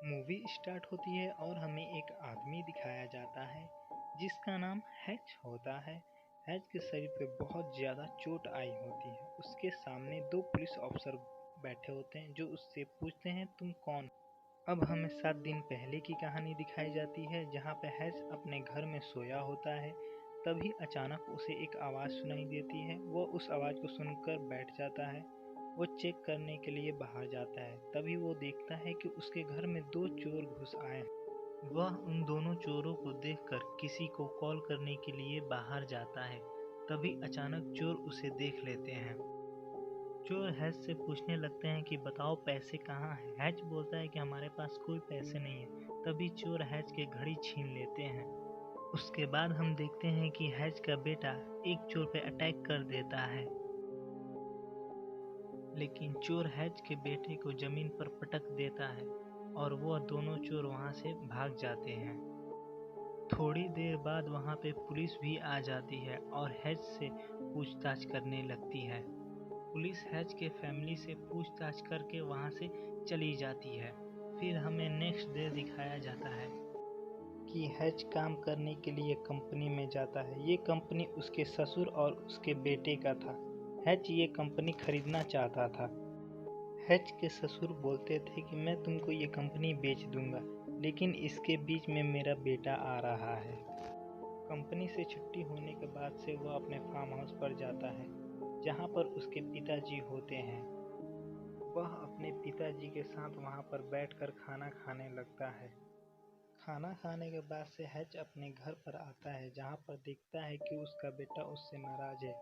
Movie start होती है और हमें एक आदमी दिखाया जाता है जिसका नाम हैच होता है। हैच के शरीर पे बहुत ज़्यादा चोट आई होती है। उसके सामने दो पुलिस ऑफिसर बैठे होते हैं जो उससे पूछते हैं तुम कौन। अब हमें 7 दिन पहले की कहानी दिखाई जाती है जहाँ पे हैच अपने घर में सोया होता है। तभी अचानक उसे एक आवाज़ सुनाई देती है। वो उस आवाज़ को सुनकर बैठ जाता है। वो चेक करने के लिए बाहर जाता है। तभी वो देखता है कि उसके घर में दो चोर घुस आए हैं। वह उन दोनों चोरों को देखकर किसी को कॉल करने के लिए बाहर जाता है। तभी अचानक चोर उसे देख लेते हैं। चोर हैच से पूछने लगते हैं कि बताओ पैसे कहाँ हैं। हैच बोलता है कि हमारे पास कोई पैसे नहीं है। तभी चोर हैच की घड़ी छीन लेते हैं। उसके बाद हम देखते हैं कि हैच का बेटा एक चोर पे अटैक कर देता है, लेकिन चोर हैच के बेटे को जमीन पर पटक देता है और वह दोनों चोर वहां से भाग जाते हैं। थोड़ी देर बाद वहां पे पुलिस भी आ जाती है और हैच से पूछताछ करने लगती है। पुलिस हैच के फैमिली से पूछताछ करके वहां से चली जाती है। फिर हमें नेक्स्ट डे दिखाया जाता है कि हैच काम करने के लिए कंपनी में जाता है। ये कंपनी उसके ससुर और उसके बेटे का था। हैच ये कंपनी खरीदना चाहता था। हैच के ससुर बोलते थे कि मैं तुमको ये कंपनी बेच दूंगा, लेकिन इसके बीच में मेरा बेटा आ रहा है। कंपनी से छुट्टी होने के बाद से वह अपने फार्म हाउस पर जाता है जहाँ पर उसके पिताजी होते हैं। वह अपने पिताजी के साथ वहाँ पर बैठकर खाना खाने लगता है। खाना खाने के बाद से हैच अपने घर पर आता है जहाँ पर देखता है कि उसका बेटा उससे नाराज है।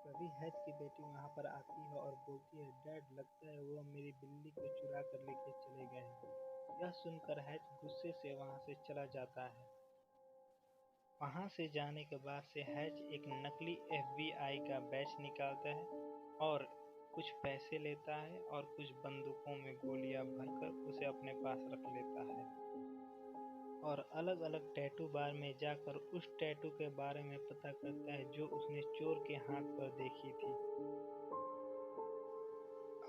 तभी हैच की बेटी वहाँ पर आती है और बोलती है डैड, लगता है वो मेरी बिल्ली को चुरा कर लेके चले गए हैं। यह सुनकर हैच गुस्से से वहाँ से चला जाता है। वहाँ से जाने के बाद से हैच एक नकली FBI का बैच निकालता है और कुछ पैसे लेता है और कुछ बंदूकों में गोलियां भरकर उसे अपने पास रख लेता है और अलग अलग टैटू बार में जाकर उस टैटू के बारे में पता करता है जो उसने चोर के हाथ पर देखी थी।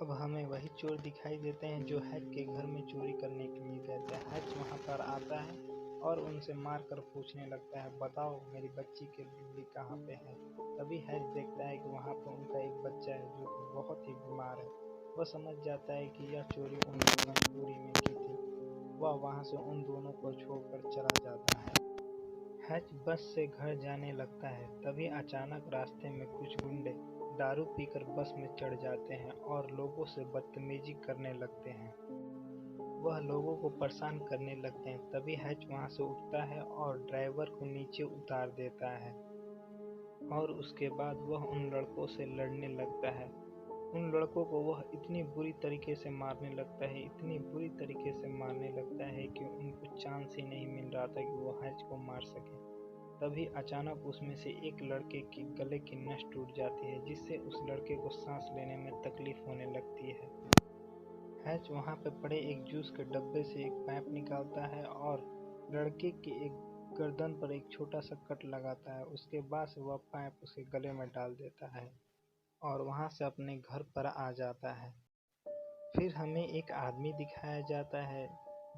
अब हमें वही चोर दिखाई देते हैं जो हैच के घर में चोरी करने के लिए गए थे। हैच वहाँ पर आता है और उनसे मारकर पूछने लगता है बताओ मेरी बच्ची की बिल्ली कहाँ पे है। तभी हैच देखता है कि वहाँ पर उनका एक बच्चा है जो कि बहुत ही बीमार है। वह समझ जाता है कि यह चोरी उन लोगों ने चोरी में की थी। वह वहाँ से उन दोनों को छोड़कर चला जाता है। हैच बस से घर जाने लगता है। तभी अचानक रास्ते में कुछ गुंडे दारू पीकर बस में चढ़ जाते हैं और लोगों से बदतमीजी करने लगते हैं। वह लोगों को परेशान करने लगते हैं। तभी हैच वहां से उठता है और ड्राइवर को नीचे उतार देता है और उसके बाद वह उन लड़कों से लड़ने लगता है। उन लड़कों को वह इतनी बुरी तरीके से मारने लगता है, इतनी बुरी तरीके से मारने लगता है कि उनको चांस ही नहीं मिल रहा था कि वो हैच को मार सके। तभी अचानक उसमें से एक लड़के की गले की नस टूट जाती है जिससे उस लड़के को सांस लेने में तकलीफ होने लगती है। हैच वहाँ पे पड़े एक जूस के डब्बे से एक पाइप निकालता है और लड़के के एक गर्दन पर एक छोटा सा कट लगाता है। उसके बाद से वह पाइप उसके गले में डाल देता है और वहाँ से अपने घर पर आ जाता है। फिर हमें एक आदमी दिखाया जाता है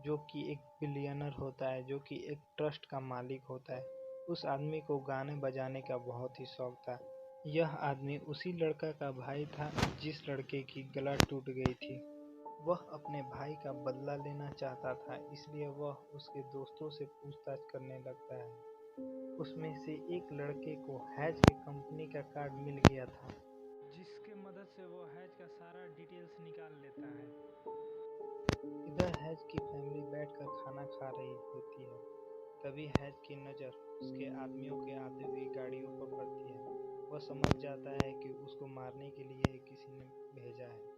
जो कि एक बिलियनर होता है, जो कि एक ट्रस्ट का मालिक होता है। उस आदमी को गाने बजाने का बहुत ही शौक था। यह आदमी उसी लड़का का भाई था जिस लड़के की गला टूट गई थी। वह अपने भाई का बदला लेना चाहता था, इसलिए वह उसके दोस्तों से पूछताछ करने लगता है। उसमें से एक लड़के को हैच की कंपनी का कार्ड मिल गया था जिसके मदद से वो हैच का सारा डिटेल्स निकाल लेता है। इधर हैच की फैमिली बैठकर खाना खा रही होती है। तभी हैच की नज़र उसके आदमियों के आती हुई गाड़ियों पर पड़ती है। वह समझ जाता है कि उसको मारने के लिए किसी ने भेजा है।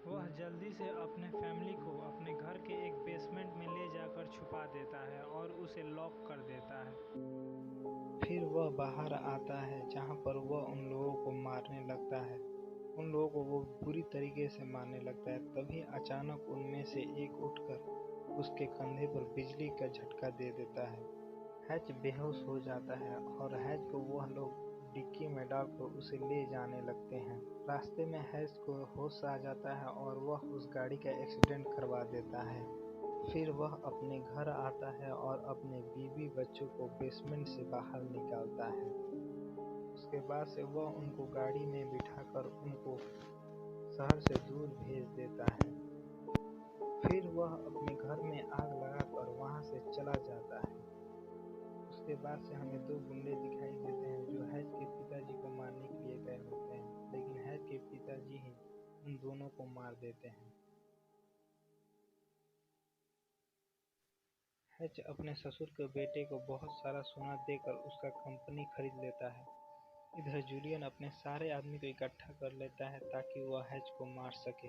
वह जल्दी से अपने फैमिली को अपने घर के एक बेसमेंट में ले जाकर छुपा देता है और उसे लॉक कर देता है। फिर वह बाहर आता है जहाँ पर वह उन लोगों को मारने लगता है। उन लोगों को वो बुरी तरीके से मारने लगता है। तभी अचानक उनमें से एक उठकर उसके कंधे पर बिजली का झटका दे देता है। हैच बेहोश हो जाता है और हैच को वह लोग डिक्की में डालकर उसे ले जाने लगते हैं। रास्ते में हैच को होश आ जाता है और वह उस गाड़ी का एक्सीडेंट करवा देता है। फिर वह अपने घर आता है और अपने बीवी बच्चों को बेसमेंट से बाहर निकालता है। उसके बाद से वह उनको गाड़ी में बिठाकर उनको शहर से दूर भेज देता है। फिर वह अपने घर में आग लगाकर वहां से चला जाता है। उसके बाद से हमें दो गुंडे दिखाई देते हैं जो हैज के पिताजी को मारने के लिए गए होते हैं, लेकिन हैज के पिताजी ही उन दोनों को मार देते हैं। हैज अपने ससुर के बेटे को बहुत सारा सोना देकर उसका कंपनी खरीद लेता है। इधर जूलियन अपने सारे आदमी को इकट्ठा कर लेता है ताकि वह हैज को मार सके।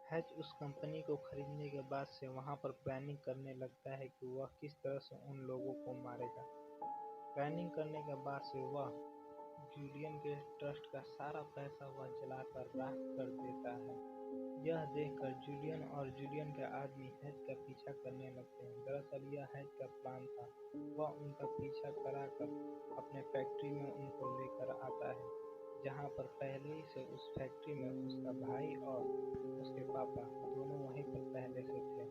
हैज उस कंपनी को खरीदने के बाद से वहां पर प्लानिंग करने लगता है कि वह किस तरह से उन लोगों को मारेगा। प्लानिंग करने के बाद से वह जूलियन के ट्रस्ट का सारा पैसा वह जलाकर राख कर देता है। यह देखकर जूलियन और जूलियन के आदमी हैज का पीछा करने लगते हैं। दरअसल यह हैज का प्लान था। वह उनका पीछा कराकर अपने फैक्ट्री में उनको लेकर आता है, जहां पर पहले ही से उस फैक्ट्री में उसका भाई और उसके पापा दोनों वहीं पर पहले से थे।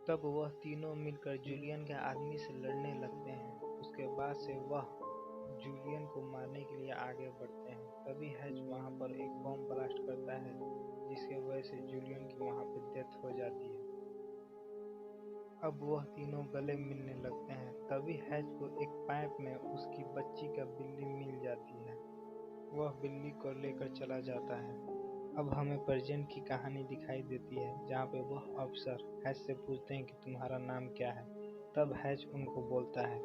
तब वह तीनों मिलकर जूलियन के आदमी से लड़ने लगते हैं। उसके बाद से वह जूलियन को मारने के लिए आगे बढ़ते हैं। तभी हैज वहां पर एक बम ब्लास्ट करता है, जिसके वजह से जूलियन की वहां पर डेथ हो जाती है। अब वह तीनों गले मिलने लगते हैं। तभी हैज को एक पाइप में उसकी बच्ची का बिल्ली मिल जाती है। वह बिल्ली को लेकर चला जाता है। अब हमें प्रेजेंट की कहानी दिखाई देती है, जहाँ पे वह अफसर हैज से पूछते हैं कि तुम्हारा नाम क्या है। तब हैज उनको बोलता है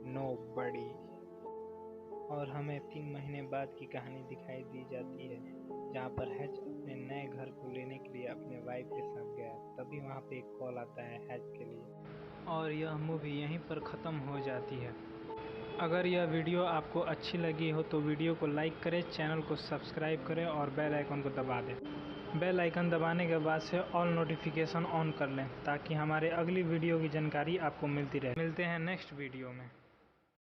नोबडी। और हमें 3 महीने बाद की कहानी दिखाई दी जाती है, जहाँ पर हैज अपने नए घर को लेने के लिए अपने वाइफ के साथ गया। तभी वहाँ पे एक कॉल आता है हैज के लिए और यह मूवी यहीं पर ख़त्म हो जाती है। अगर यह वीडियो आपको अच्छी लगी हो तो वीडियो को लाइक करें, चैनल को सब्सक्राइब करें और बेल आइकन को दबा दें। बेल आइकन दबाने के बाद से ऑल नोटिफिकेशन ऑन कर लें ताकि हमारे अगली वीडियो की जानकारी आपको मिलती रहे। मिलते हैं नेक्स्ट वीडियो में।